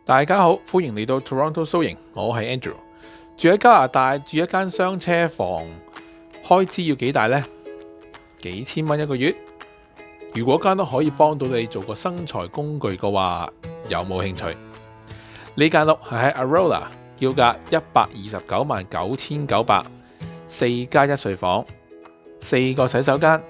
大家好，歡迎嚟到 Toronto 蘇營，我係 Andrew。住喺加拿大，住一間雙車房，開支要幾大呢？幾千蚊一個月。如果間屋可以幫到你做個生財工具嘅話，有冇興趣？呢間屋係喺 Arola， 叫價1299900， 4+1睡房，4個洗手間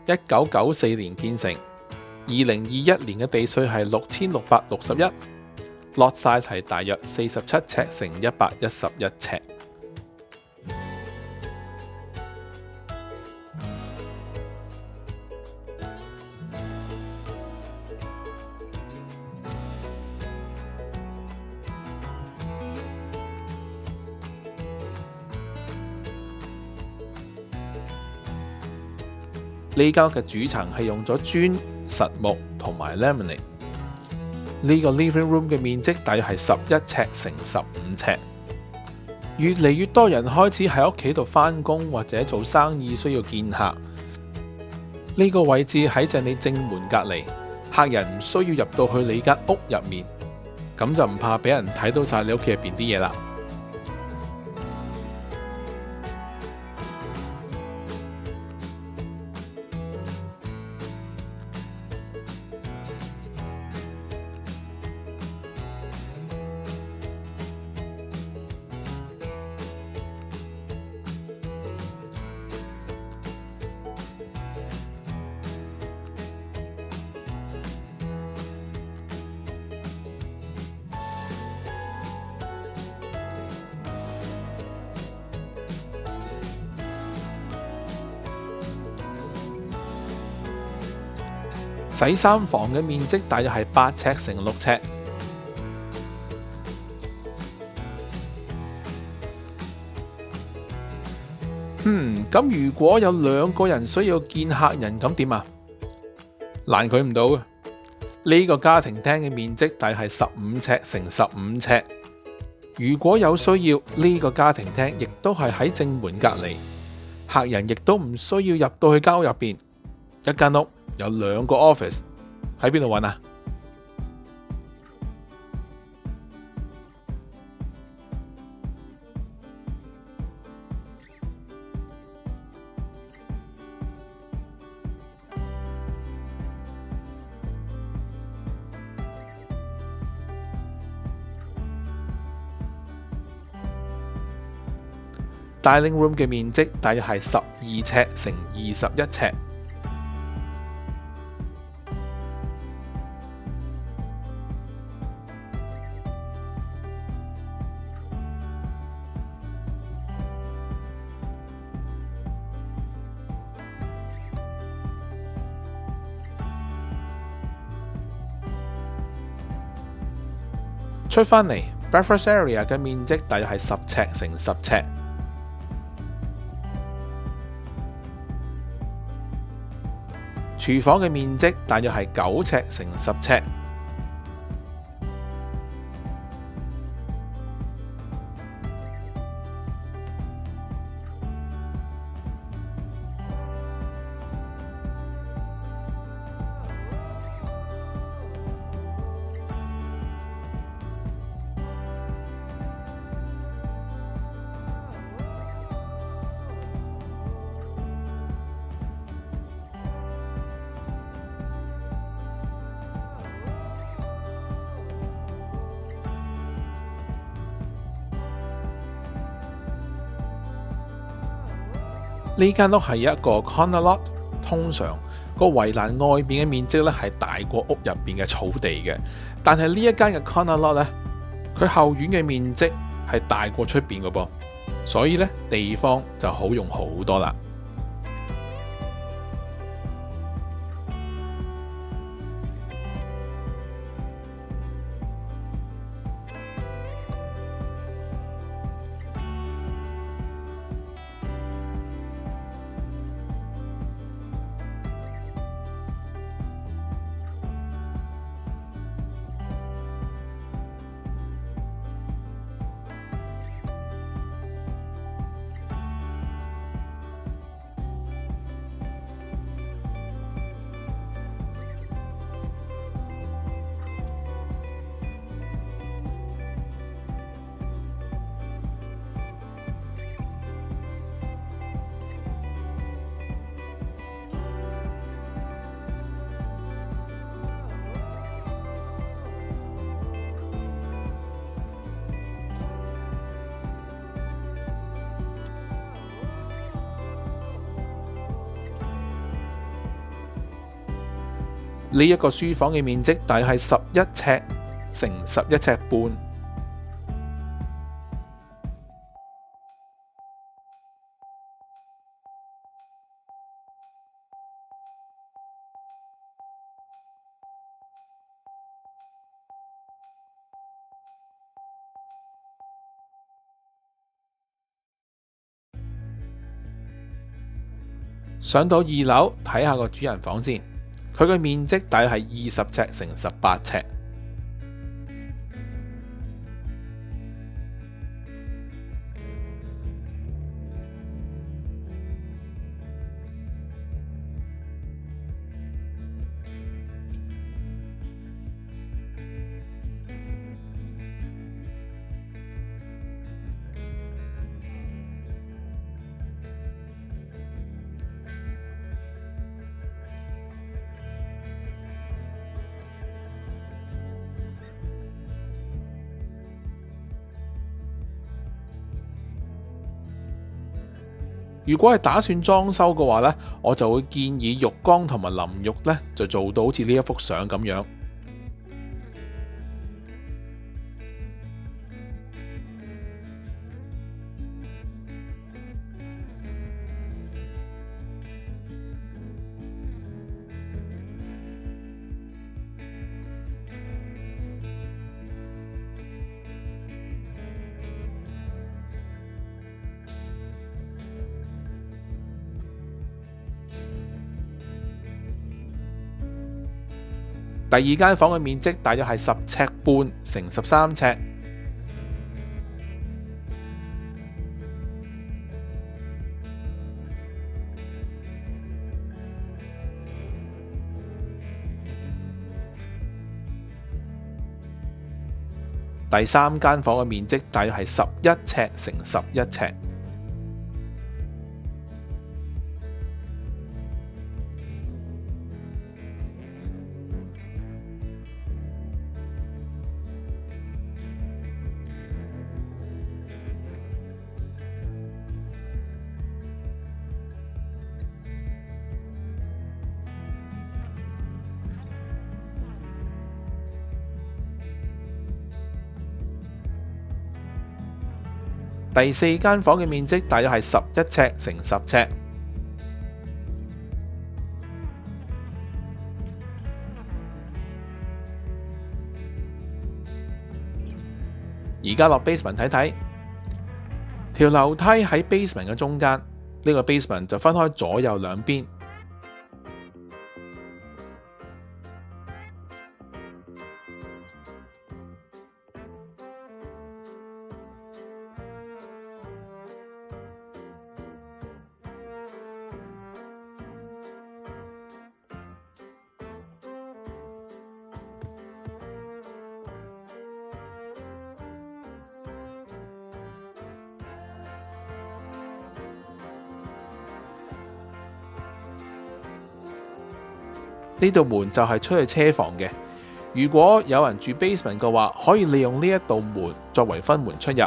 ，1994年建成，2021年嘅地稅係6661。Lot size 係大約47尺乘111尺。呢間屋嘅主層係用咗磚、實木同埋 laminate。呢個 living room 嘅面積大約係11尺乘15尺。越嚟越多人開始喺屋企度返工或者做生意，需要見客。呢個位置喺正你正門隔離，客人唔需要入到去你間屋入面，咁就唔怕俾人睇到晒你屋企入邊啲嘢啦。洗衫房嘅面積大約係8尺乘6尺。咁如果有2個人需要見客人，咁點啊？難佢唔到嘅。呢個家庭廳嘅面積大約係15尺乘15尺。如果有需要，呢個家庭廳亦都係喺正門隔離，客人亦都唔需要入到去間屋入邊。一間屋有2個 office， 喺邊度揾啊？Dining room 嘅面積大約係12尺乘21尺。出返嚟 breakfast area 嘅面積大約係10尺乘10尺。廚房嘅面積大約係9尺乘10尺。呢間屋係一個 corner lot， 通常個圍欄外邊嘅面積咧係大過屋入邊嘅草地嘅，但係呢一間嘅 corner lot 咧，佢後院嘅面積係大過出邊嘅噃，所以咧地方就好用好多啦。呢一個書房嘅面積大約係11尺乘11尺半。上到2樓睇下個主人房先，佢嘅面積大約係20尺乘18尺。如果係打算裝修嘅話呢，我就會建議浴缸同埋淋浴呢，就做到好似呢一幅相咁樣。第二間房嘅面積大約係10尺半乘13尺。第三間房嘅面積大約係11尺乘11尺。第四間房嘅面積大約係11尺乘10尺。而家落 basement 睇睇，條樓梯喺 basement 嘅中間，呢個 basement 就分開左右兩邊。呢道門就係出去車房嘅。如果有人住 basement 嘅話，可以利用呢一道門作為分門出入。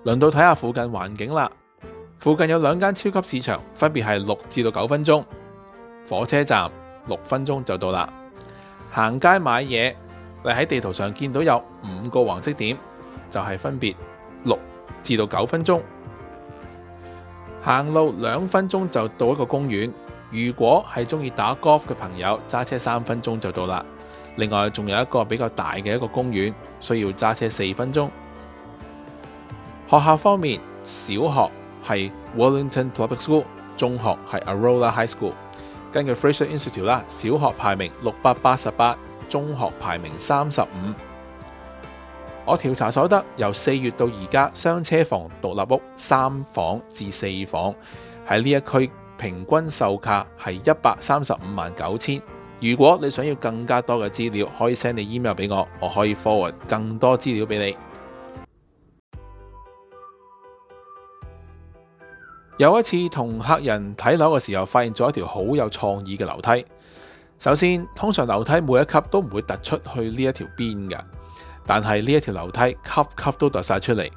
輪到睇下附近環境啦。附近有2間超級市場，分別係6至9分鐘。火車站6分鐘就到啦。行街買嘢，你喺地圖上見到有5個黃色點，就係分別6至9分鐘。行路2分鐘就到一個公園。如果係中意打 golf 嘅朋友，揸車3分鐘就到啦。另外仲有一個比較大嘅一個公園，需要揸車4分鐘。學校方面，小學係 Wellington Public School， 中學係 Arola High School。根據 Fraser Institute 啦，小學排名688，中學排名35。我調查所得，由4月到而家，雙車房獨立屋3房至4房喺呢一區平均售價係1359000。如果你想要更加多嘅資料，可以 send 你 email 俾我，我可以 forward 更多資料俾你。有一次同客人睇樓嘅時候，發現咗一條好有創意嘅樓梯。首先，通常樓梯每一級都唔會突出去呢一條邊嘅，但係呢一條樓梯級級都突晒出嚟。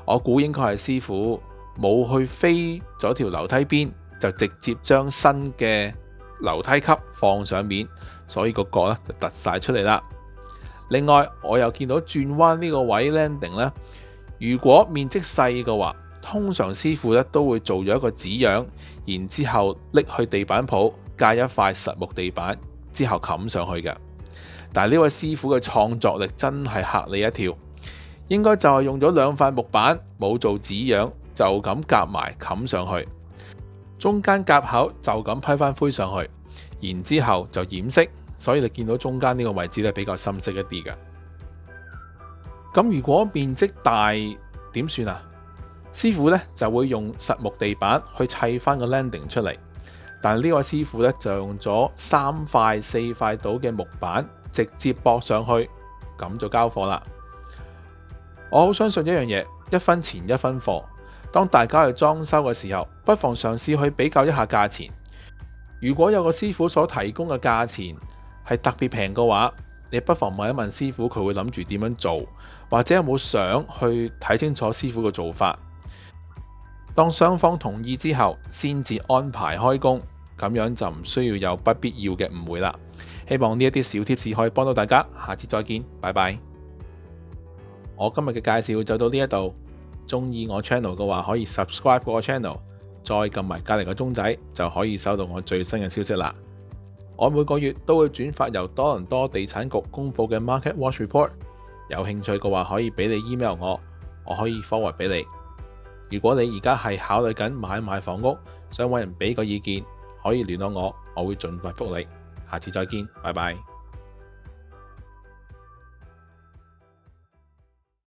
我估應該係師傅冇去飛咗條樓梯邊，就直接將新嘅樓梯級放上面，所以個角咧就突晒出嚟啦。另外，我又見到轉彎呢個位 landing 咧，如果面積細嘅話，通常師傅咧都會做咗一個紙樣，然之後拎去地板鋪加一塊實木地板，之後冚上去嘅。但係呢位師傅嘅創作力真係嚇你一跳，應該就係用咗2塊木板，冇做紙樣，就咁夾埋冚上去，中間夾口就咁批翻灰上去，然之後就掩飾，所以你見到中間呢個位置咧比較深色一啲嘅。咁如果面積大點算啊？師傅咧就會用實木地板去砌翻個 landing 出嚟，但係呢位師傅咧就用咗3塊4塊到嘅木板直接駁上去，咁就交貨啦。我好相信一樣嘢，1分錢1分貨。當大家去裝修嘅時候，不妨嘗試去比較一下價錢。如果有個師傅所提供嘅價錢係特別平嘅話，你不妨問一問師傅佢會諗住點樣做，或者有冇想去睇清楚師傅嘅做法。當雙方同意之後，先至安排開工，咁樣就唔需要有不必要嘅誤會啦。希望呢一啲小貼士可以幫到大家，下次再見，拜拜。我今日嘅介紹就到呢一度，中意我 channel 嘅話可以 subscribe 個 channel， 再撳埋隔離個鐘仔就可以收到我最新嘅消息啦。我每個月都會轉發由多倫多地產局公佈嘅 Market Watch Report， 有興趣嘅話可以俾你 email 我可以 forward 俾你。如果你而家係考慮緊買賣房屋，想揾人俾個意見，可以聯絡我，我會盡快覆你。下次再見，拜拜。